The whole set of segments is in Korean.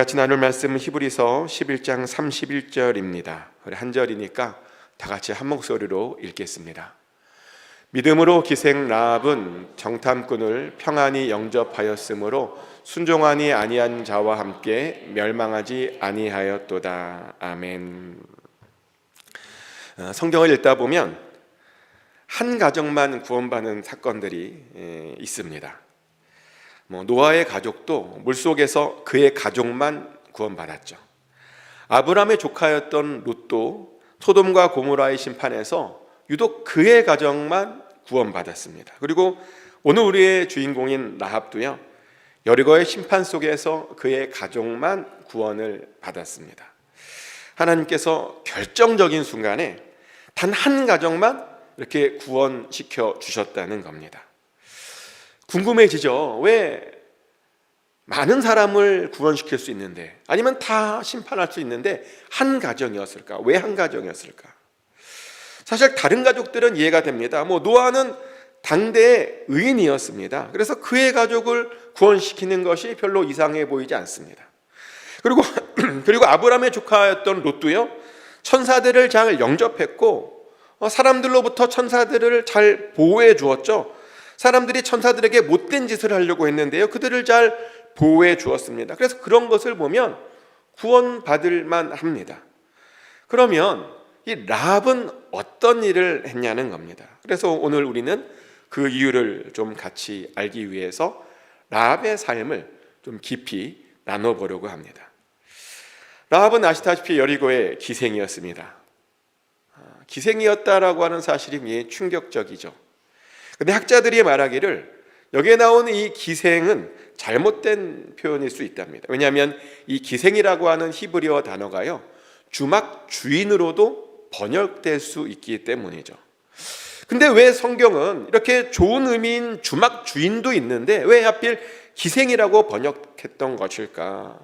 오늘 같이 나눌 말씀은 히브리서 11장 31절입니다. 우리 한 절이니까 다 같이 한 목소리로 읽겠습니다. 믿음으로 기생 라합은 정탐꾼을 평안히 영접하였으므로 순종하니 아니한 자와 함께 멸망하지 아니하였도다. 아멘. 성경을 읽다 보면 한 가정만 구원받는 사건들이 있습니다. 노아의 가족도 물속에서 그의 가족만 구원받았죠. 아브라함의 조카였던 롯도 소돔과 고모라의 심판에서 유독 그의 가정만 구원받았습니다. 그리고 오늘 우리의 주인공인 라합도요, 여리고의 심판 속에서 그의 가족만 구원을 받았습니다. 하나님께서 결정적인 순간에 단 한 가정만 이렇게 구원시켜 주셨다는 겁니다. 궁금해지죠? 왜 많은 사람을 구원시킬 수 있는데, 아니면 다 심판할 수 있는데 한 가정이었을까? 왜 한 가정이었을까? 사실 다른 가족들은 이해가 됩니다. 노아는 당대의 의인이었습니다. 그래서 그의 가족을 구원시키는 것이 별로 이상해 보이지 않습니다. 그리고 아브라함의 조카였던 롯도요, 천사들을 잘 영접했고 사람들로부터 천사들을 잘 보호해 주었죠. 사람들이 천사들에게 못된 짓을 하려고 했는데요, 그들을 잘 보호해 주었습니다. 그래서 그런 것을 보면 구원받을 만합니다. 그러면 이 라합은 어떤 일을 했냐는 겁니다. 그래서 오늘 우리는 그 이유를 좀 같이 알기 위해서 라합의 삶을 좀 깊이 나눠보려고 합니다. 라합은 아시다시피 여리고의 기생이었습니다. 기생이었다라고 하는 사실이 충격적이죠. 근데 학자들이 말하기를 여기에 나오는 이 기생은 잘못된 표현일 수 있답니다. 왜냐하면 이 기생이라고 하는 히브리어 단어가요, 주막 주인으로도 번역될 수 있기 때문이죠. 근데 왜 성경은 이렇게 좋은 의미인 주막 주인도 있는데 왜 하필 기생이라고 번역했던 것일까?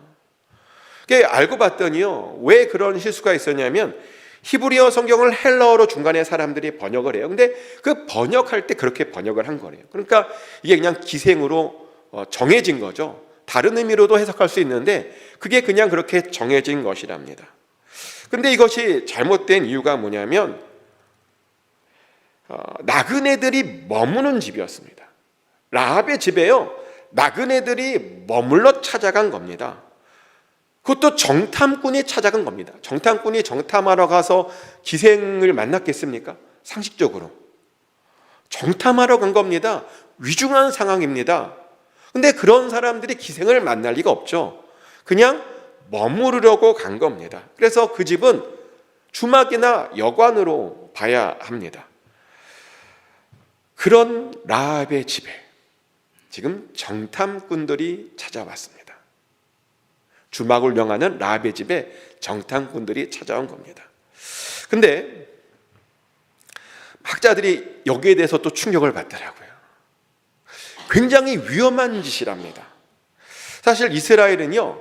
알고 봤더니요, 왜 그런 실수가 있었냐면 히브리어 성경을 헬라어로 중간에 사람들이 번역을 해요. 근데 그 번역할 때 그렇게 번역을 한 거래요. 그러니까 이게 그냥 기생으로 정해진 거죠. 다른 의미로도 해석할 수 있는데 그게 그냥 그렇게 정해진 것이랍니다. 근데 이것이 잘못된 이유가 뭐냐면 나그네들이 머무는 집이었습니다. 라합의 집에요, 나그네들이 머물러 찾아간 겁니다. 그것도 정탐꾼이 찾아간 겁니다. 정탐꾼이 정탐하러 가서 기생을 만났겠습니까? 상식적으로 정탐하러 간 겁니다. 위중한 상황입니다. 근데 그런 사람들이 기생을 만날 리가 없죠. 그냥 머무르려고 간 겁니다. 그래서 그 집은 주막이나 여관으로 봐야 합니다. 그런 라합의 집에 지금 정탐꾼들이 찾아왔습니다. 주막을 명하는 라합의 집에 정탐꾼들이 찾아온 겁니다. 근데 학자들이 여기에 대해서 또 충격을 받더라고요. 굉장히 위험한 짓이랍니다. 사실 이스라엘은요,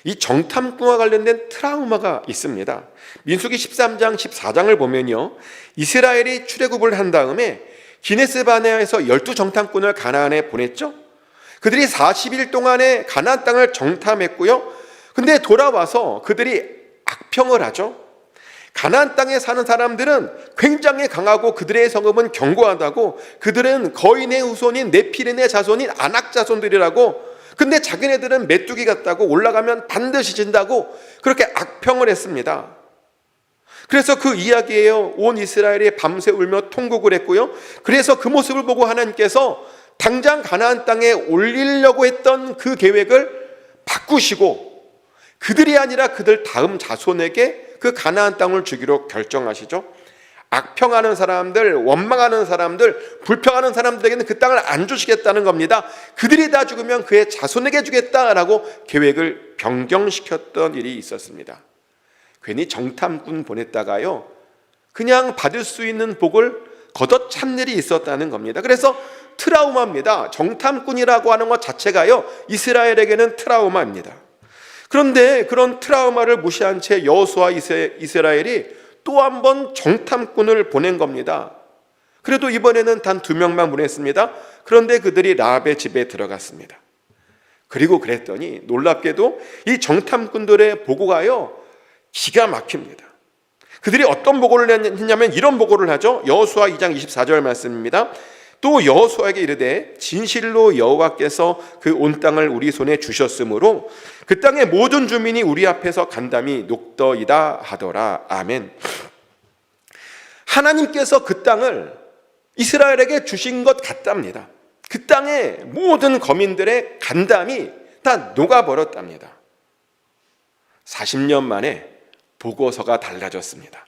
이 정탐꾼과 관련된 트라우마가 있습니다. 민수기 13장 14장을 보면요, 이스라엘이 출애굽을 한 다음에 기네스 바네아에서 12정탐꾼을 가나안에 보냈죠. 그들이 40일 동안에 가나안 땅을 정탐했고요, 근데 돌아와서 그들이 악평을 하죠. 가나안 땅에 사는 사람들은 굉장히 강하고 그들의 성읍은 견고하다고, 그들은 거인의 후손인 네피린의 자손인 아낙 자손들이라고, 근데 자기네들은 메뚜기 같다고, 올라가면 반드시 진다고 그렇게 악평을 했습니다. 그래서 그 이야기에요, 온 이스라엘이 밤새 울며 통곡을 했고요, 그래서 그 모습을 보고 하나님께서 당장 가나안 땅에 올리려고 했던 그 계획을 바꾸시고 그들이 아니라 그들 다음 자손에게 그 가나안 땅을 주기로 결정하시죠. 악평하는 사람들, 원망하는 사람들, 불평하는 사람들에게는 그 땅을 안 주시겠다는 겁니다. 그들이 다 죽으면 그의 자손에게 주겠다라고 계획을 변경시켰던 일이 있었습니다. 괜히 정탐꾼 보냈다가요, 그냥 받을 수 있는 복을 걷어찬 일이 있었다는 겁니다. 그래서 트라우마입니다. 정탐꾼이라고 하는 것 자체가요, 이스라엘에게는 트라우마입니다. 그런데 그런 트라우마를 무시한 채 여호수아 이스라엘이 또 한 번 정탐꾼을 보낸 겁니다. 그래도 이번에는 단 2명만 보냈습니다. 그런데 그들이 라합의 집에 들어갔습니다. 그리고 그랬더니 놀랍게도 이 정탐꾼들의 보고가요, 기가 막힙니다. 그들이 어떤 보고를 했냐면 이런 보고를 하죠. 여호수아 2장 24절 말씀입니다. 또 여호수아에게 이르되 진실로 여호와께서 그 온 땅을 우리 손에 주셨으므로 그 땅의 모든 주민이 우리 앞에서 간담이 녹더이다 하더라. 아멘. 하나님께서 그 땅을 이스라엘에게 주신 것 같답니다. 그 땅의 모든 거민들의 간담이 다 녹아버렸답니다. 40년 만에 보고서가 달라졌습니다.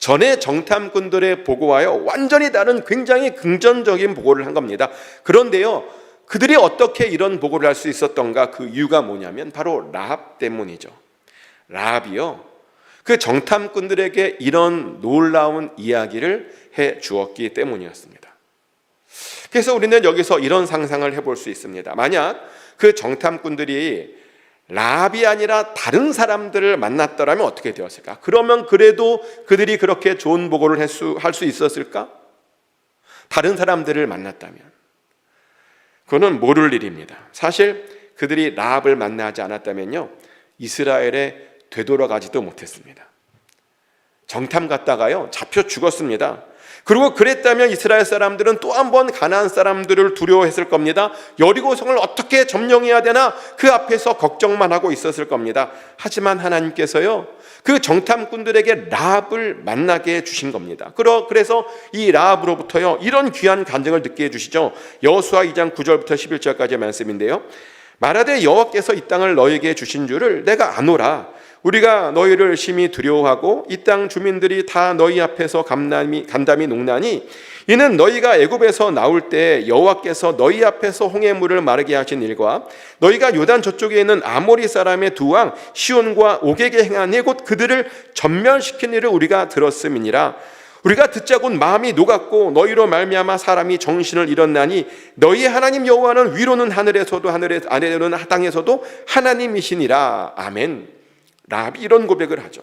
전에 정탐꾼들의 보고와요 완전히 다른 굉장히 긍정적인 보고를 한 겁니다. 그런데요, 그들이 어떻게 이런 보고를 할 수 있었던가? 그 이유가 뭐냐면 바로 라합 때문이죠. 라합이요, 그 정탐꾼들에게 이런 놀라운 이야기를 해 주었기 때문이었습니다. 그래서 우리는 여기서 이런 상상을 해볼 수 있습니다. 만약 그 정탐꾼들이 라합이 아니라 다른 사람들을 만났더라면 어떻게 되었을까? 그러면 그래도 그들이 그렇게 좋은 보고를 할 수 있었을까? 다른 사람들을 만났다면 그거는 모를 일입니다. 사실 그들이 라합을 만나지 않았다면요, 이스라엘에 되돌아가지도 못했습니다. 정탐 갔다가요 잡혀 죽었습니다. 그리고 그랬다면 이스라엘 사람들은 또 한 번 가나안 사람들을 두려워했을 겁니다. 여리고성을 어떻게 점령해야 되나 그 앞에서 걱정만 하고 있었을 겁니다. 하지만 하나님께서요 그 정탐꾼들에게 라합을 만나게 해주신 겁니다. 그래서 이 라합으로부터요 이런 귀한 간증을 듣게 해주시죠. 여호수아 2장 9절부터 11절까지의 말씀인데요, 말하되 여호와께서 이 땅을 너에게 주신 줄을 내가 아노라. 우리가 너희를 심히 두려워하고 이 땅 주민들이 다 너희 앞에서 간담이 녹나니 이는 너희가 애굽에서 나올 때 여호와께서 너희 앞에서 홍해물을 마르게 하신 일과 너희가 요단 저쪽에 있는 아모리 사람의 두 왕 시온과 옥에게 행한 일 곧 그들을 전멸시킨 일을 우리가 들었음이니라. 우리가 듣자 곧 마음이 녹았고 너희로 말미암아 사람이 정신을 잃었나니 너희의 하나님 여호와는 위로는 하늘에서도 아래로는 땅에서도 하나님이시니라. 아멘. 라합이 이런 고백을 하죠.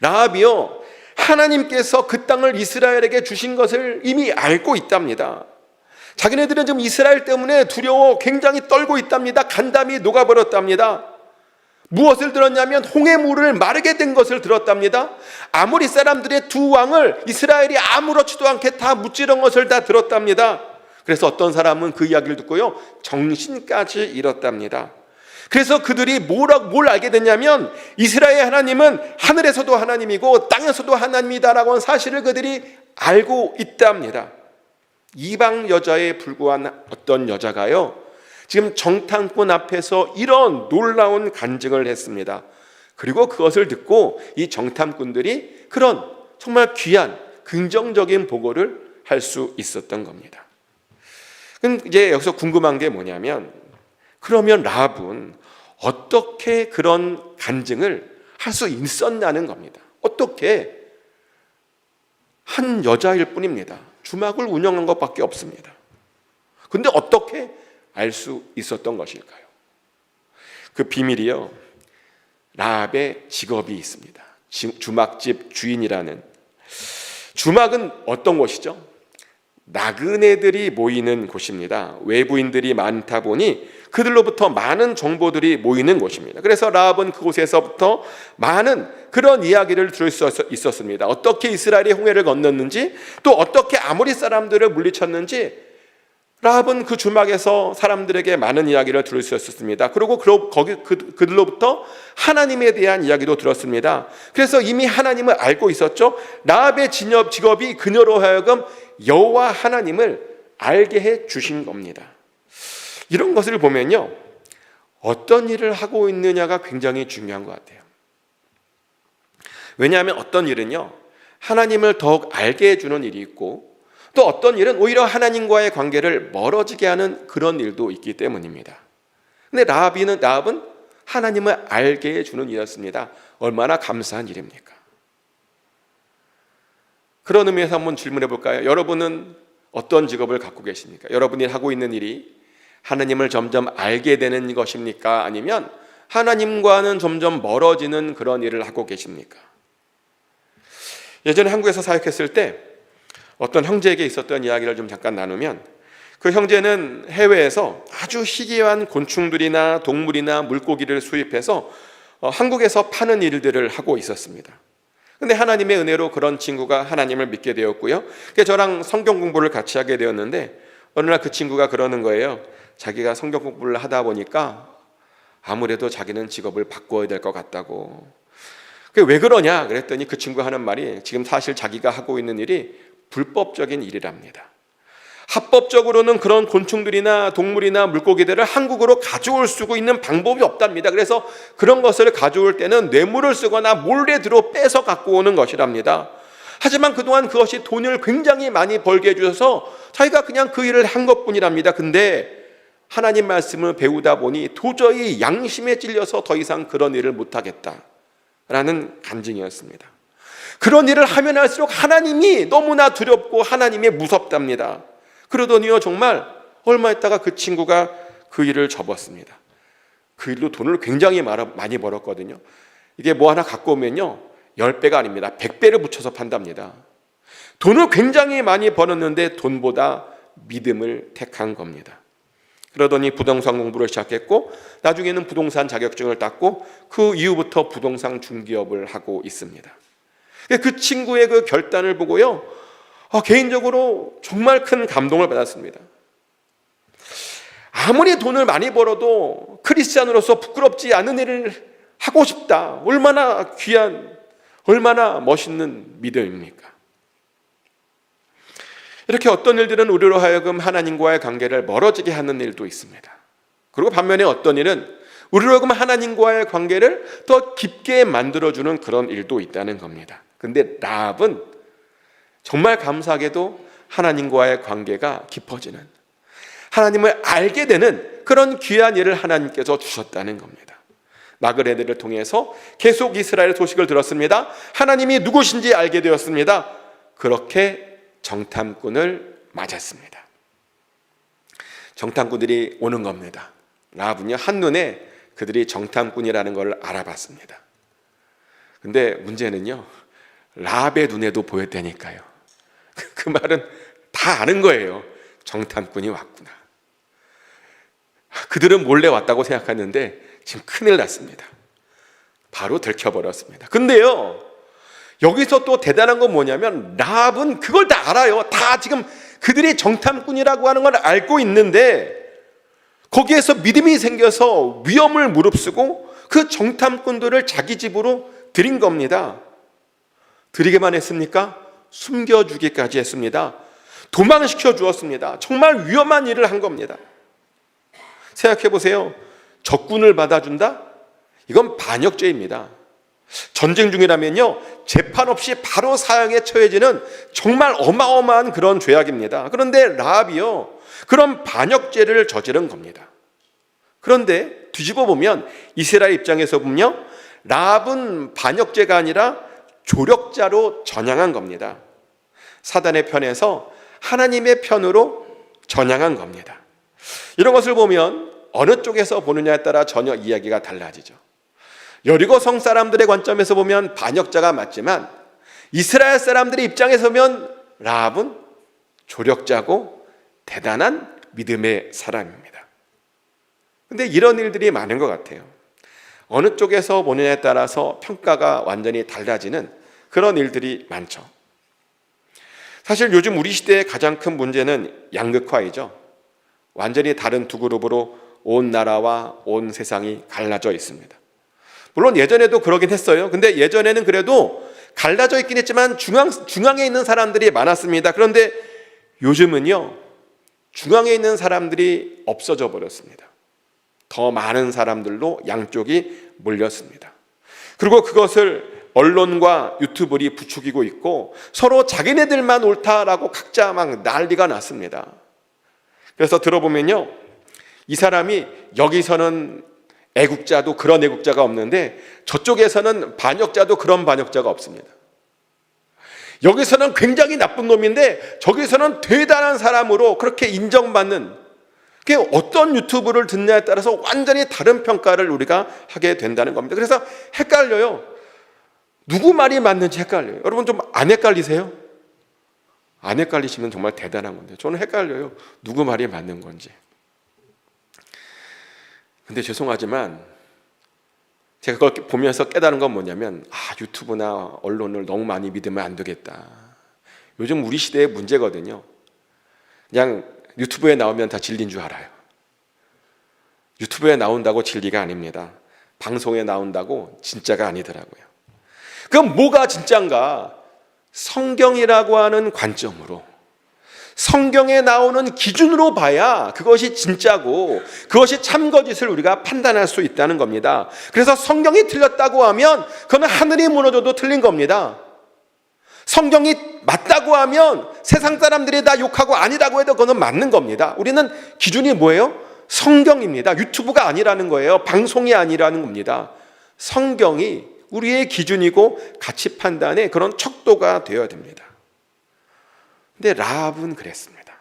라합이요 하나님께서 그 땅을 이스라엘에게 주신 것을 이미 알고 있답니다. 자기네들은 지금 이스라엘 때문에 두려워 굉장히 떨고 있답니다. 간담이 녹아버렸답니다. 무엇을 들었냐면 홍해물을 마르게 된 것을 들었답니다. 아모리 사람들의 두 왕을 이스라엘이 아무렇지도 않게 다 무찌른 것을 다 들었답니다. 그래서 어떤 사람은 그 이야기를 듣고요 정신까지 잃었답니다. 그래서 그들이 뭘 알게 됐냐면 이스라엘 하나님은 하늘에서도 하나님이고 땅에서도 하나님이다라고 하는 사실을 그들이 알고 있답니다. 이방 여자에 불과한 어떤 여자가요 지금 정탐꾼 앞에서 이런 놀라운 간증을 했습니다. 그리고 그것을 듣고 이 정탐꾼들이 그런 정말 귀한 긍정적인 보고를 할 수 있었던 겁니다. 그럼 이제 여기서 궁금한 게 뭐냐면, 그러면 라합은 어떻게 그런 간증을 할 수 있었냐는 겁니다. 어떻게? 한 여자일 뿐입니다. 주막을 운영한 것밖에 없습니다. 근데 어떻게 알 수 있었던 것일까요? 그 비밀이요, 라합의 직업이 있습니다. 주막집 주인이라는. 주막은 어떤 곳이죠? 나그네들이 모이는 곳입니다. 외부인들이 많다 보니 그들로부터 많은 정보들이 모이는 곳입니다. 그래서 라합은 그곳에서부터 많은 그런 이야기를 들을 수 있었습니다. 어떻게 이스라엘이 홍해를 건넜는지, 또 어떻게 아모리 사람들을 물리쳤는지 라합은 그 주막에서 사람들에게 많은 이야기를 들을 수 있었습니다. 그리고 그들로부터 하나님에 대한 이야기도 들었습니다. 그래서 이미 하나님을 알고 있었죠. 라합의 직업이 그녀로 하여금 여호와 하나님을 알게 해 주신 겁니다. 이런 것을 보면요, 어떤 일을 하고 있느냐가 굉장히 중요한 것 같아요. 왜냐하면 어떤 일은요 하나님을 더욱 알게 해주는 일이 있고, 또 어떤 일은 오히려 하나님과의 관계를 멀어지게 하는 그런 일도 있기 때문입니다. 근데 라합은 하나님을 알게 해주는 일이었습니다. 얼마나 감사한 일입니까? 그런 의미에서 한번 질문해 볼까요? 여러분은 어떤 직업을 갖고 계십니까? 여러분이 하고 있는 일이 하나님을 점점 알게 되는 것입니까? 아니면 하나님과는 점점 멀어지는 그런 일을 하고 계십니까? 예전에 한국에서 사역했을 때 어떤 형제에게 있었던 이야기를 좀 잠깐 나누면, 그 형제는 해외에서 아주 희귀한 곤충들이나 동물이나 물고기를 수입해서 한국에서 파는 일들을 하고 있었습니다. 근데 하나님의 은혜로 그런 친구가 하나님을 믿게 되었고요. 저랑 성경 공부를 같이 하게 되었는데 어느 날 그 친구가 그러는 거예요. 자기가 성경 공부를 하다 보니까 아무래도 자기는 직업을 바꿔야 될 것 같다고. 그게 왜 그러냐 그랬더니 그 친구가 하는 말이 지금 사실 자기가 하고 있는 일이 불법적인 일이랍니다. 합법적으로는 그런 곤충들이나 동물이나 물고기들을 한국으로 가져올 수 있는 방법이 없답니다. 그래서 그런 것을 가져올 때는 뇌물을 쓰거나 몰래 들어 빼서 갖고 오는 것이랍니다. 하지만 그동안 그것이 돈을 굉장히 많이 벌게 해주셔서 자기가 그냥 그 일을 한 것뿐이랍니다. 근데 하나님 말씀을 배우다 보니 도저히 양심에 찔려서 더 이상 그런 일을 못하겠다라는 간증이었습니다. 그런 일을 하면 할수록 하나님이 너무나 두렵고 하나님이 무섭답니다. 그러더니요 정말 얼마 있다가 그 친구가 그 일을 접었습니다. 그 일로 돈을 굉장히 많이 벌었거든요. 이게 뭐 하나 갖고 오면요 10배가 아닙니다. 100배를 붙여서 판답니다. 돈을 굉장히 많이 벌었는데 돈보다 믿음을 택한 겁니다. 그러더니 부동산 공부를 시작했고 나중에는 부동산 자격증을 땄고 그 이후부터 부동산 중개업을 하고 있습니다. 그 친구의 그 결단을 보고요 개인적으로 정말 큰 감동을 받았습니다. 아무리 돈을 많이 벌어도 크리스찬으로서 부끄럽지 않은 일을 하고 싶다. 얼마나 귀한, 얼마나 멋있는 믿음입니까? 이렇게 어떤 일들은 우리로 하여금 하나님과의 관계를 멀어지게 하는 일도 있습니다. 그리고 반면에 어떤 일은 우리로 하여금 하나님과의 관계를 더 깊게 만들어주는 그런 일도 있다는 겁니다. 근데 라합은 정말 감사하게도 하나님과의 관계가 깊어지는, 하나님을 알게 되는 그런 귀한 일을 하나님께서 주셨다는 겁니다. 나그네들을 통해서 계속 이스라엘 소식을 들었습니다. 하나님이 누구신지 알게 되었습니다. 그렇게 정탐꾼을 맞았습니다. 정탐꾼들이 오는 겁니다. 라합은요 한눈에 그들이 정탐꾼이라는 걸 알아봤습니다. 근데 문제는요 라합의 눈에도 보였다니까요. 그 말은 다 아는 거예요. 정탐꾼이 왔구나. 그들은 몰래 왔다고 생각했는데 지금 큰일 났습니다. 바로 들켜버렸습니다. 근데요 여기서 또 대단한 건 뭐냐면 라합은 그걸 다 알아요. 다 지금 그들이 정탐꾼이라고 하는 걸 알고 있는데 거기에서 믿음이 생겨서 위험을 무릅쓰고 그 정탐꾼들을 자기 집으로 들인 겁니다. 들이게만 했습니까? 숨겨주기까지 했습니다. 도망시켜 주었습니다. 정말 위험한 일을 한 겁니다. 생각해 보세요. 적군을 받아준다? 이건 반역죄입니다. 전쟁 중이라면요 재판 없이 바로 사형에 처해지는 정말 어마어마한 그런 죄악입니다. 그런데 라합이요 그런 반역죄를 저지른 겁니다. 그런데 뒤집어 보면 이스라엘 입장에서 보면 라합은 반역죄가 아니라 조력자로 전향한 겁니다. 사단의 편에서 하나님의 편으로 전향한 겁니다. 이런 것을 보면 어느 쪽에서 보느냐에 따라 전혀 이야기가 달라지죠. 여리고 성 사람들의 관점에서 보면 반역자가 맞지만 이스라엘 사람들의 입장에서 보면 라합은 조력자고 대단한 믿음의 사람입니다. 그런데 이런 일들이 많은 것 같아요. 어느 쪽에서 보느냐에 따라서 평가가 완전히 달라지는 그런 일들이 많죠. 사실 요즘 우리 시대의 가장 큰 문제는 양극화이죠. 완전히 다른 두 그룹으로 온 나라와 온 세상이 갈라져 있습니다. 물론 예전에도 그러긴 했어요. 근데 예전에는 그래도 갈라져 있긴 했지만 중앙에 있는 사람들이 많았습니다. 그런데 요즘은요 중앙에 있는 사람들이 없어져 버렸습니다. 더 많은 사람들로 양쪽이 몰렸습니다. 그리고 그것을 언론과 유튜브들이 부추기고 있고 서로 자기네들만 옳다라고 각자 막 난리가 났습니다. 그래서 들어보면요 이 사람이 여기서는 애국자도 그런 애국자가 없는데 저쪽에서는 반역자도 그런 반역자가 없습니다. 여기서는 굉장히 나쁜 놈인데 저기서는 대단한 사람으로 그렇게 인정받는, 그게 어떤 유튜브를 듣냐에 따라서 완전히 다른 평가를 우리가 하게 된다는 겁니다. 그래서 헷갈려요. 누구 말이 맞는지 헷갈려요. 여러분 좀 안 헷갈리세요? 안 헷갈리시면 정말 대단한 건데 저는 헷갈려요. 누구 말이 맞는 건지. 근데 죄송하지만 제가 그걸 보면서 깨달은 건 뭐냐면 유튜브나 언론을 너무 많이 믿으면 안 되겠다. 요즘 우리 시대의 문제거든요. 그냥 유튜브에 나오면 다 진리인 줄 알아요. 유튜브에 나온다고 진리가 아닙니다. 방송에 나온다고 진짜가 아니더라고요. 그럼 뭐가 진짜인가? 성경이라고 하는 관점으로, 성경에 나오는 기준으로 봐야 그것이 진짜고 그것이 참거짓을 우리가 판단할 수 있다는 겁니다. 그래서 성경이 틀렸다고 하면 그건 하늘이 무너져도 틀린 겁니다. 성경이 맞다고 하면 세상 사람들이 다 욕하고 아니라고 해도 그건 맞는 겁니다. 우리는 기준이 뭐예요? 성경입니다. 유튜브가 아니라는 거예요. 방송이 아니라는 겁니다. 성경이 우리의 기준이고 가치 판단의 그런 척도가 되어야 됩니다. 근데 라합은 그랬습니다.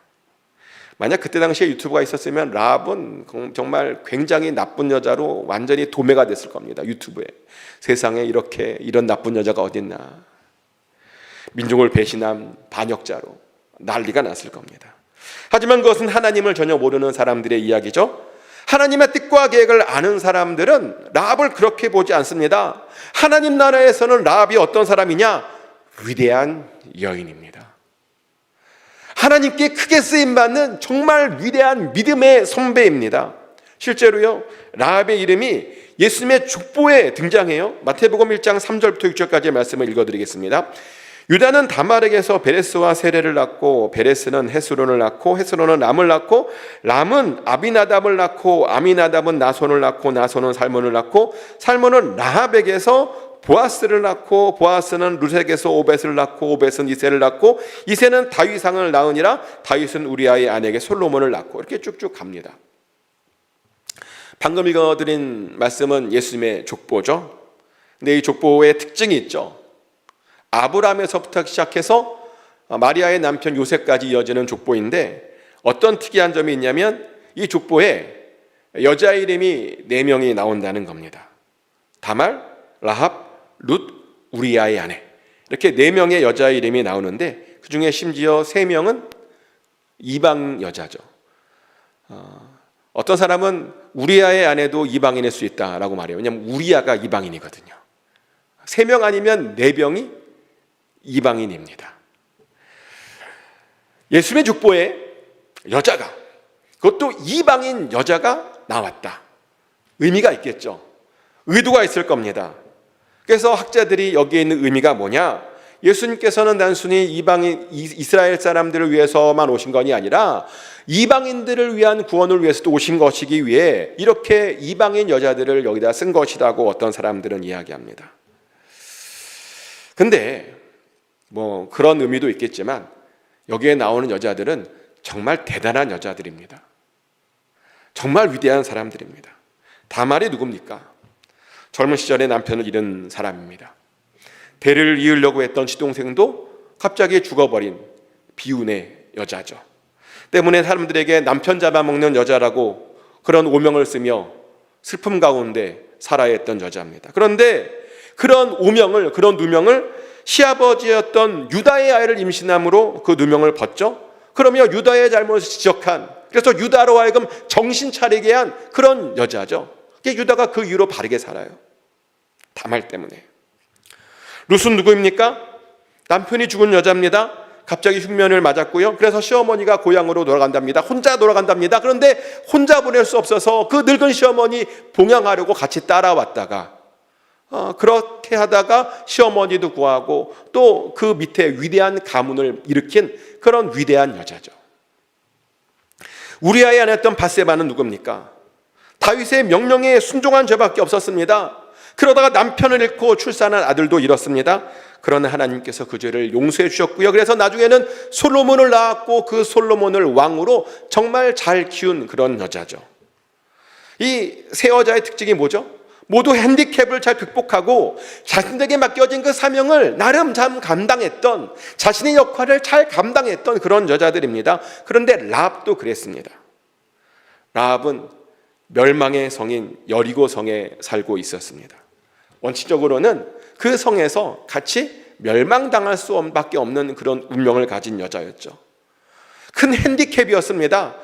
만약 그때 당시에 유튜브가 있었으면 라합은 정말 굉장히 나쁜 여자로 완전히 도매가 됐을 겁니다. 유튜브에. 세상에 이런 나쁜 여자가 어딨나. 민족을 배신한 반역자로 난리가 났을 겁니다. 하지만 그것은 하나님을 전혀 모르는 사람들의 이야기죠. 하나님의 뜻과 계획을 아는 사람들은 라합을 그렇게 보지 않습니다. 하나님 나라에서는 라합이 어떤 사람이냐? 위대한 여인입니다. 하나님께 크게 쓰임받는 정말 위대한 믿음의 선배입니다. 실제로요, 라합의 이름이 예수님의 족보에 등장해요. 마태복음 1장 3절부터 6절까지의 말씀을 읽어드리겠습니다. 유다는 다말에게서 베레스와 세레를 낳고, 베레스는 헤스론을 낳고, 헤스론은 람을 낳고, 람은 아비나답을 낳고, 아미나답은 나손을 낳고, 나손은 살몬을 낳고, 살몬은 라합에게서 보아스를 낳고, 보아스는 룻에게서 오벳을 낳고, 오벳은 이새를 낳고, 이새는 다윗왕을 낳으니라, 다윗은 우리아의 아내에게 솔로몬을 낳고, 이렇게 쭉쭉 갑니다. 방금 읽어드린 말씀은 예수님의 족보죠. 근데 이 족보의 특징이 있죠. 아브라함에서부터 시작해서 마리아의 남편 요셉까지 이어지는 족보인데, 어떤 특이한 점이 있냐면 이 족보에 여자 이름이 4명이 나온다는 겁니다. 다말, 라합, 룻, 우리아의 아내, 이렇게 4명의 여자 이름이 나오는데 그 중에 심지어 3명은 이방 여자죠. 어떤 사람은 우리아의 아내도 이방인일 수 있다라고 말해요. 왜냐하면 우리아가 이방인이거든요. 3명 아니면 4명이 이방인입니다. 예수님의 족보에 여자가, 그것도 이방인 여자가 나왔다. 의미가 있겠죠. 의도가 있을 겁니다. 그래서 학자들이 여기에 있는 의미가 뭐냐? 예수님께서는 단순히 이방인 이스라엘 사람들을 위해서만 오신 것이 아니라 이방인들을 위한 구원을 위해서도 오신 것이기 위해 이렇게 이방인 여자들을 여기다 쓴 것이라고 어떤 사람들은 이야기합니다. 근데 그런 의미도 있겠지만 여기에 나오는 여자들은 정말 대단한 여자들입니다. 정말 위대한 사람들입니다. 다말이 누굽니까? 젊은 시절에 남편을 잃은 사람입니다. 대를 이으려고 했던 시동생도 갑자기 죽어버린 비운의 여자죠. 때문에 사람들에게 남편 잡아먹는 여자라고 그런 오명을 쓰며 슬픔 가운데 살아야 했던 여자입니다. 그런데 그런 오명을, 그런 누명을 시아버지였던 유다의 아이를 임신함으로 그 누명을 벗죠. 그러며 유다의 잘못을 지적한, 그래서 유다로 하여금 정신 차리게 한 그런 여자죠. 유다가 그 이후로 바르게 살아요. 다말 때문에. 룻은 누구입니까? 남편이 죽은 여자입니다. 갑자기 흉년을 맞았고요. 그래서 시어머니가 고향으로 돌아간답니다. 혼자 돌아간답니다. 그런데 혼자 보낼 수 없어서 그 늙은 시어머니 봉양하려고 같이 따라왔다가 그렇게 하다가 시어머니도 구하고 또 그 밑에 위대한 가문을 일으킨 그런 위대한 여자죠. 우리아의 아내였던 밧세바는 누굽니까? 다윗의 명령에 순종한 죄밖에 없었습니다. 그러다가 남편을 잃고 출산한 아들도 잃었습니다. 그러나 하나님께서 그 죄를 용서해 주셨고요. 그래서 나중에는 솔로몬을 낳았고 그 솔로몬을 왕으로 정말 잘 키운 그런 여자죠. 이 세 여자의 특징이 뭐죠? 모두 핸디캡을 잘 극복하고 자신에게 맡겨진 그 사명을 나름 잘 감당했던, 자신의 역할을 잘 감당했던 그런 여자들입니다. 그런데 라합도 그랬습니다. 라합은 멸망의 성인 여리고 성에 살고 있었습니다. 원칙적으로는 그 성에서 같이 멸망당할 수밖에 없는 그런 운명을 가진 여자였죠. 큰 핸디캡이었습니다.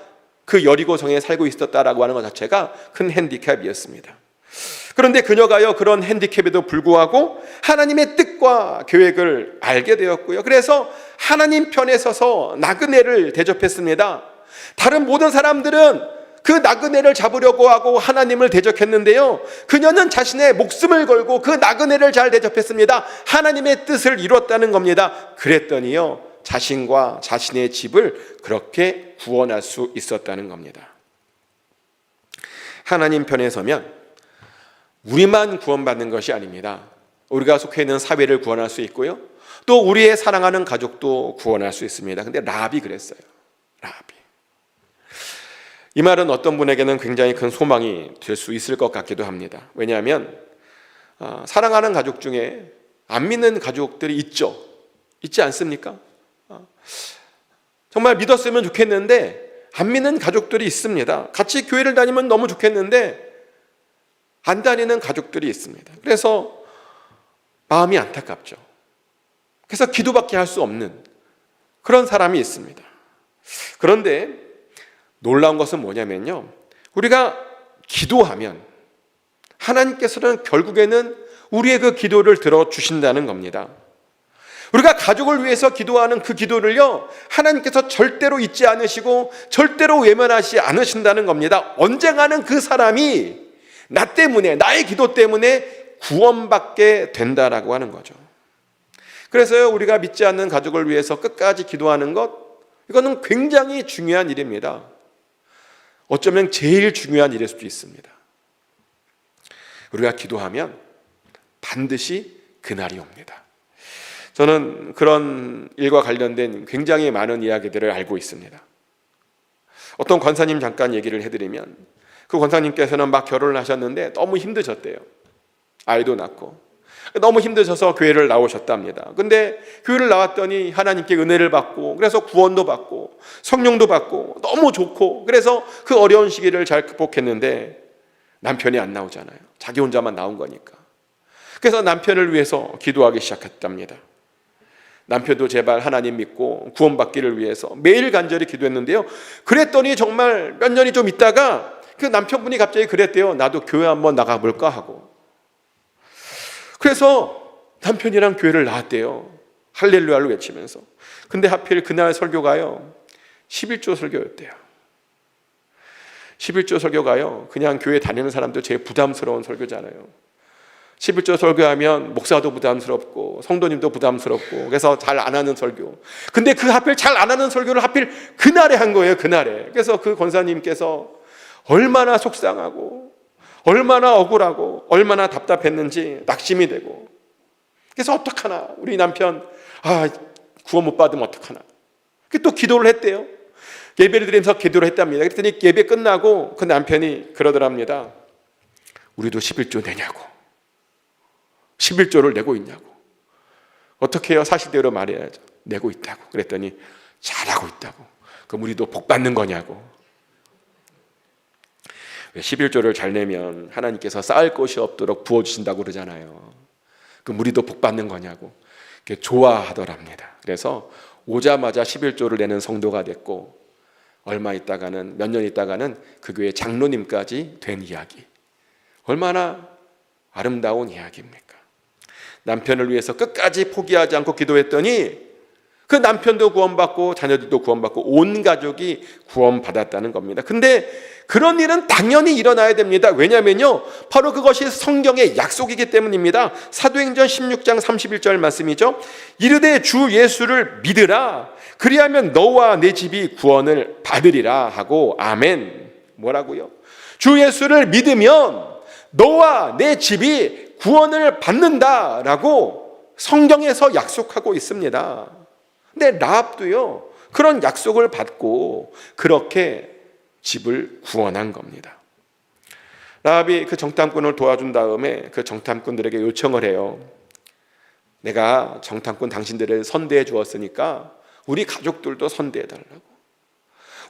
그 여리고성에 살고 있었다라고 하는 것 자체가 큰 핸디캡이었습니다. 그런데 그녀가요, 그런 핸디캡에도 불구하고 하나님의 뜻과 계획을 알게 되었고요. 그래서 하나님 편에 서서 나그네를 대접했습니다. 다른 모든 사람들은 그 나그네를 잡으려고 하고 하나님을 대적했는데요, 그녀는 자신의 목숨을 걸고 그 나그네를 잘 대접했습니다. 하나님의 뜻을 이뤘다는 겁니다. 그랬더니요, 자신과 자신의 집을 그렇게 구원할 수 있었다는 겁니다. 하나님 편에 서면 우리만 구원받는 것이 아닙니다. 우리가 속해 있는 사회를 구원할 수 있고요, 또 우리의 사랑하는 가족도 구원할 수 있습니다. 근데 라합이 그랬어요. 라합이. 이 말은 어떤 분에게는 굉장히 큰 소망이 될 수 있을 것 같기도 합니다. 왜냐하면 사랑하는 가족 중에 안 믿는 가족들이 있지 않습니까? 정말 믿었으면 좋겠는데 안 믿는 가족들이 있습니다. 같이 교회를 다니면 너무 좋겠는데 안 다니는 가족들이 있습니다. 그래서 마음이 안타깝죠. 그래서 기도밖에 할 수 없는 그런 사람이 있습니다. 그런데 놀라운 것은 뭐냐면요, 우리가 기도하면 하나님께서는 결국에는 우리의 그 기도를 들어주신다는 겁니다. 우리가 가족을 위해서 기도하는 그 기도를요, 하나님께서 절대로 잊지 않으시고 절대로 외면하지 않으신다는 겁니다. 언젠가는 그 사람이 나 때문에, 나의 기도 때문에 구원받게 된다라고 하는 거죠. 그래서요, 우리가 믿지 않는 가족을 위해서 끝까지 기도하는 것, 이거는 굉장히 중요한 일입니다. 어쩌면 제일 중요한 일일 수도 있습니다. 우리가 기도하면 반드시 그날이 옵니다. 저는 그런 일과 관련된 굉장히 많은 이야기들을 알고 있습니다. 어떤 권사님 잠깐 얘기를 해드리면, 그 권사님께서는 막 결혼을 하셨는데 너무 힘드셨대요. 아이도 낳고 너무 힘드셔서 교회를 나오셨답니다. 근데 교회를 나왔더니 하나님께 은혜를 받고, 그래서 구원도 받고 성령도 받고 너무 좋고, 그래서 그 어려운 시기를 잘 극복했는데 남편이 안 나오잖아요. 자기 혼자만 나온 거니까. 그래서 남편을 위해서 기도하기 시작했답니다. 남편도 제발 하나님 믿고 구원받기를 위해서 매일 간절히 기도했는데요, 그랬더니 정말 몇 년이 좀 있다가 그 남편분이 갑자기 그랬대요. 나도 교회 한번 나가볼까 하고. 그래서 남편이랑 교회를 나왔대요. 할렐루야를 외치면서. 근데 하필 그날 설교가요, 11조 설교였대요. 11조 설교가요, 그냥 교회 다니는 사람도 제일 부담스러운 설교잖아요. 11조 설교하면 목사도 부담스럽고 성도님도 부담스럽고, 그래서 잘 안 하는 설교. 근데 그 하필 잘 안 하는 설교를 하필 그날에 한 거예요. 그날에. 그래서 그 권사님께서 얼마나 속상하고 얼마나 억울하고 얼마나 답답했는지 낙심이 되고, 그래서 어떡하나 우리 남편 구원 못 받으면 어떡하나, 또 기도를 했대요. 예배를 드리면서 기도를 했답니다. 그랬더니 예배 끝나고 그 남편이 그러더랍니다. 우리도 11조 내냐고, 11조를 내고 있냐고. 어떻게 해요? 사실대로 말해야죠. 내고 있다고. 그랬더니 잘하고 있다고. 그럼 우리도 복 받는 거냐고. 11조를 잘 내면 하나님께서 쌓을 것이 없도록 부어주신다고 그러잖아요. 그럼 우리도 복 받는 거냐고. 좋아하더랍니다. 그래서 오자마자 11조를 내는 성도가 됐고, 얼마 있다가는, 몇 년 있다가는 그 교회 장로님까지 된 이야기. 얼마나 아름다운 이야기입니까? 남편을 위해서 끝까지 포기하지 않고 기도했더니 그 남편도 구원받고 자녀들도 구원받고 온 가족이 구원받았다는 겁니다. 근데 그런 일은 당연히 일어나야 됩니다. 왜냐면요, 바로 그것이 성경의 약속이기 때문입니다. 사도행전 16장 31절 말씀이죠. 이르되 주 예수를 믿으라, 그리하면 너와 내 집이 구원을 받으리라 하고. 아멘. 뭐라고요? 주 예수를 믿으면 너와 내 집이 구원을 받는다라고 성경에서 약속하고 있습니다. 근데 라합도요, 그런 약속을 받고 그렇게 집을 구원한 겁니다. 라합이 그 정탐꾼을 도와준 다음에 그 정탐꾼들에게 요청을 해요. 내가 정탐꾼 당신들을 선대해 주었으니까 우리 가족들도 선대해 달라고.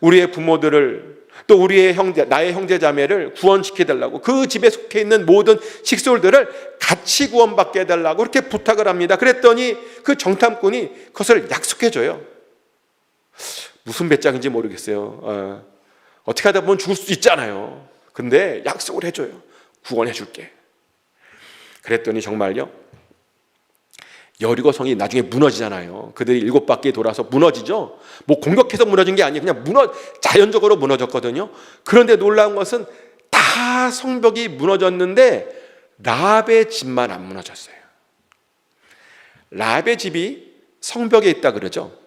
우리의 부모들을 또 우리의 형제, 나의 형제 자매를 구원시켜달라고, 그 집에 속해 있는 모든 식솔들을 같이 구원받게 해달라고 그렇게 부탁을 합니다. 그랬더니 그 정탐꾼이 그것을 약속해줘요. 무슨 배짱인지 모르겠어요. 어떻게 하다 보면 죽을 수도 있잖아요. 근데 약속을 해줘요. 구원해줄게. 그랬더니 정말요, 여리고성이 나중에 무너지잖아요. 그들이 7바퀴 돌아서 무너지죠. 뭐 공격해서 무너진 게 아니에요. 그냥 자연적으로 무너졌거든요. 그런데 놀라운 것은 다 성벽이 무너졌는데 라합의 집만 안 무너졌어요. 라합의 집이 성벽에 있다 그러죠.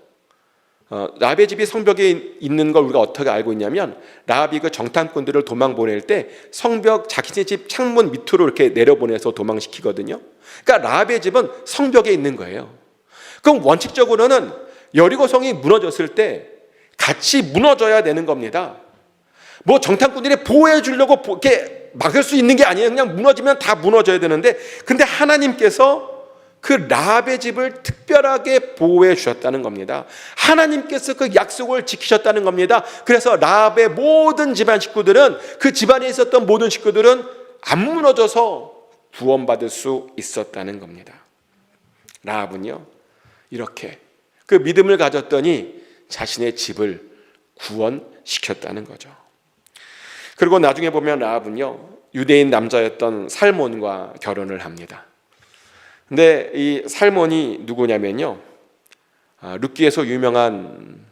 라합의 집이 성벽에 있는 걸 우리가 어떻게 알고 있냐면, 라합이 그 정탐꾼들을 도망 보낼 때 성벽, 자기네 집 창문 밑으로 이렇게 내려보내서 도망시키거든요. 그러니까 라합의 집은 성벽에 있는 거예요. 그럼 원칙적으로는 여리고성이 무너졌을 때 같이 무너져야 되는 겁니다. 뭐 정탐꾼들이 보호해 주려고 이렇게 막을 수 있는 게 아니에요. 그냥 무너지면 다 무너져야 되는데, 근데 하나님께서 그 라합의 집을 특별하게 보호해 주셨다는 겁니다. 하나님께서 그 약속을 지키셨다는 겁니다. 그래서 라합의 모든 집안 식구들은, 그 집안에 있었던 모든 식구들은 안 무너져서 구원받을 수 있었다는 겁니다. 라합은요, 이렇게 그 믿음을 가졌더니 자신의 집을 구원시켰다는 거죠. 그리고 나중에 보면 라합은요, 유대인 남자였던 살몬과 결혼을 합니다. 근데 이 살몬이 누구냐면요, 룻기에서 유명한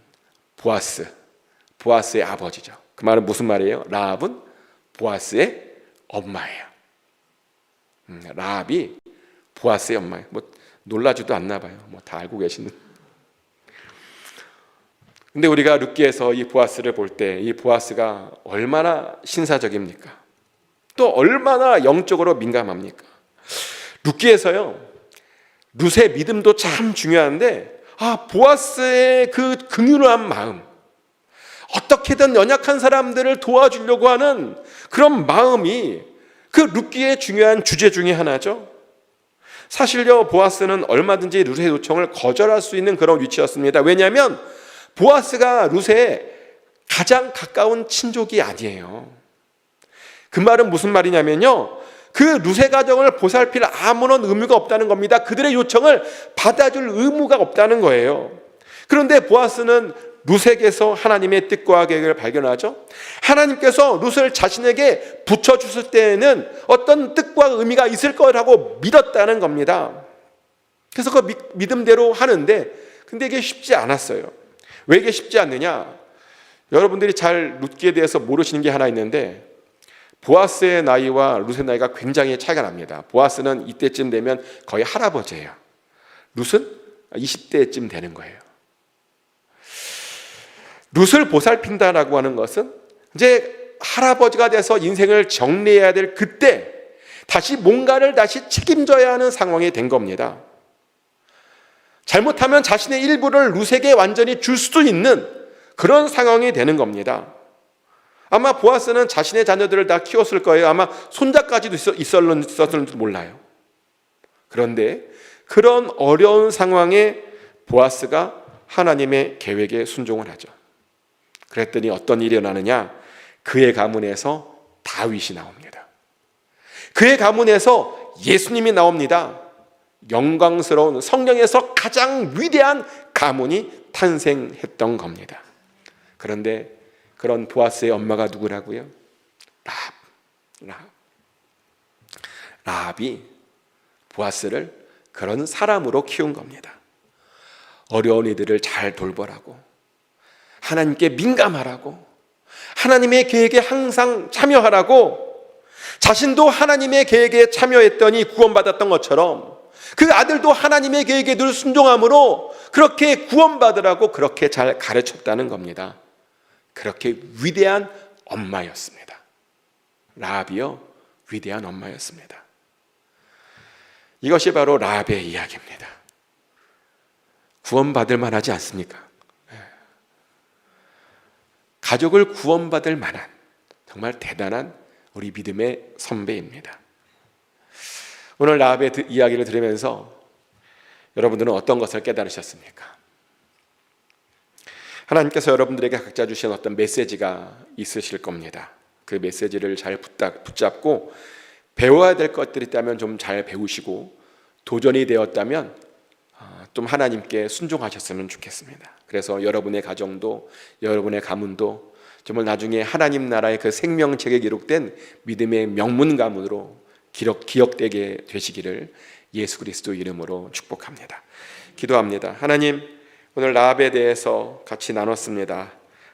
보아스의 아버지죠. 그 말은 무슨 말이에요? 라합은 보아스의 엄마예요. 라합이 보아스의 엄마예요. 뭐 놀라지도 않나 봐요. 뭐 다 알고 계시는. 근데 우리가 룻기에서 이 보아스를 볼 때 이 보아스가 얼마나 신사적입니까? 또 얼마나 영적으로 민감합니까? 룻기에서요, 룻의 믿음도 참 중요한데, 보아스의 그 긍휼한 마음, 어떻게든 연약한 사람들을 도와주려고 하는 그런 마음이 그 룻기의 중요한 주제 중에 하나죠. 사실요, 보아스는 얼마든지 룻의 요청을 거절할 수 있는 그런 위치였습니다. 왜냐하면 보아스가 룻의 가장 가까운 친족이 아니에요. 그 말은 무슨 말이냐면요, 그 룻의 가정을 보살필 아무런 의무가 없다는 겁니다. 그들의 요청을 받아줄 의무가 없다는 거예요. 그런데 보아스는 룻에게서 하나님의 뜻과 계획을 발견하죠. 하나님께서 룻을 자신에게 붙여주실 때에는 어떤 뜻과 의미가 있을 거라고 믿었다는 겁니다. 그래서 그 믿음대로 하는데, 근데 이게 쉽지 않았어요. 왜 이게 쉽지 않느냐? 여러분들이 잘 룻기에 대해서 모르시는 게 하나 있는데, 보아스의 나이와 룻의 나이가 굉장히 차이가 납니다. 보아스는 이때쯤 되면 거의 할아버지예요. 룻은 20대쯤 되는 거예요. 룻을 보살핀다라고 하는 것은 이제 할아버지가 돼서 인생을 정리해야 될 그때 다시 뭔가를 다시 책임져야 하는 상황이 된 겁니다. 잘못하면 자신의 일부를 룻에게 완전히 줄 수도 있는 그런 상황이 되는 겁니다. 아마 보아스는 자신의 자녀들을 다 키웠을 거예요. 아마 손자까지도 있었을지도 몰라요. 그런데 그런 어려운 상황에 보아스가 하나님의 계획에 순종을 하죠. 그랬더니 어떤 일이 일어나느냐? 그의 가문에서 다윗이 나옵니다. 그의 가문에서 예수님이 나옵니다. 영광스러운 성령에서 가장 위대한 가문이 탄생했던 겁니다. 그런데 그런 보아스의 엄마가 누구라고요? 라합이 보아스를 그런 사람으로 키운 겁니다. 어려운 이들을 잘 돌보라고, 하나님께 민감하라고, 하나님의 계획에 항상 참여하라고, 자신도 하나님의 계획에 참여했더니 구원받았던 것처럼 그 아들도 하나님의 계획에 늘 순종함으로 그렇게 구원받으라고 그렇게 잘 가르쳤다는 겁니다. 그렇게 위대한 엄마였습니다. 라합이요, 위대한 엄마였습니다. 이것이 바로 라합의 이야기입니다. 구원받을 만하지 않습니까? 가족을 구원받을 만한 정말 대단한 우리 믿음의 선배입니다. 오늘 라합의 이야기를 들으면서 여러분들은 어떤 것을 깨달으셨습니까? 하나님께서 여러분들에게 각자 주신 어떤 메시지가 있으실 겁니다. 그 메시지를 잘 붙잡고 배워야 될 것들이 있다면 좀 잘 배우시고, 도전이 되었다면 좀 하나님께 순종하셨으면 좋겠습니다. 그래서 여러분의 가정도, 여러분의 가문도 정말 나중에 하나님 나라의 그 생명책에 기록된 믿음의 명문 가문으로 기억되게 되시기를 예수 그리스도 이름으로 축복합니다. 기도합니다. 하나님, 오늘 라합에 대해서 같이 나눴습니다.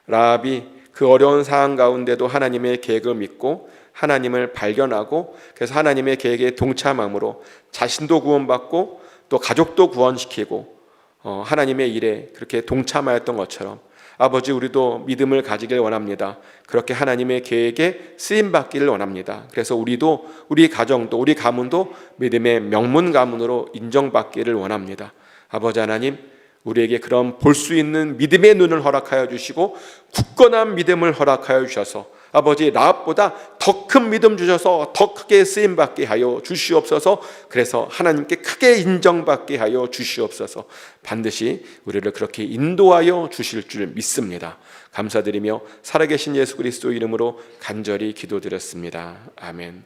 라합이 그 어려운 상황 가운데도 하나님의 계획을 믿고 하나님을 발견하고, 그래서 하나님의 계획에 동참함으로 자신도 구원받고 또 가족도 구원시키고 하나님의 일에 그렇게 동참하였던 것처럼 아버지, 우리도 믿음을 가지길 원합니다. 그렇게 하나님의 계획에 쓰임받기를 원합니다. 그래서 우리도, 우리 가정도, 우리 가문도 믿음의 명문 가문으로 인정받기를 원합니다. 아버지 하나님, 우리에게 그런 볼 수 있는 믿음의 눈을 허락하여 주시고 굳건한 믿음을 허락하여 주셔서 아버지, 라합보다 더 큰 믿음 주셔서 더 크게 쓰임받게 하여 주시옵소서. 그래서 하나님께 크게 인정받게 하여 주시옵소서. 반드시 우리를 그렇게 인도하여 주실 줄 믿습니다. 감사드리며 살아계신 예수 그리스도 이름으로 간절히 기도드렸습니다. 아멘.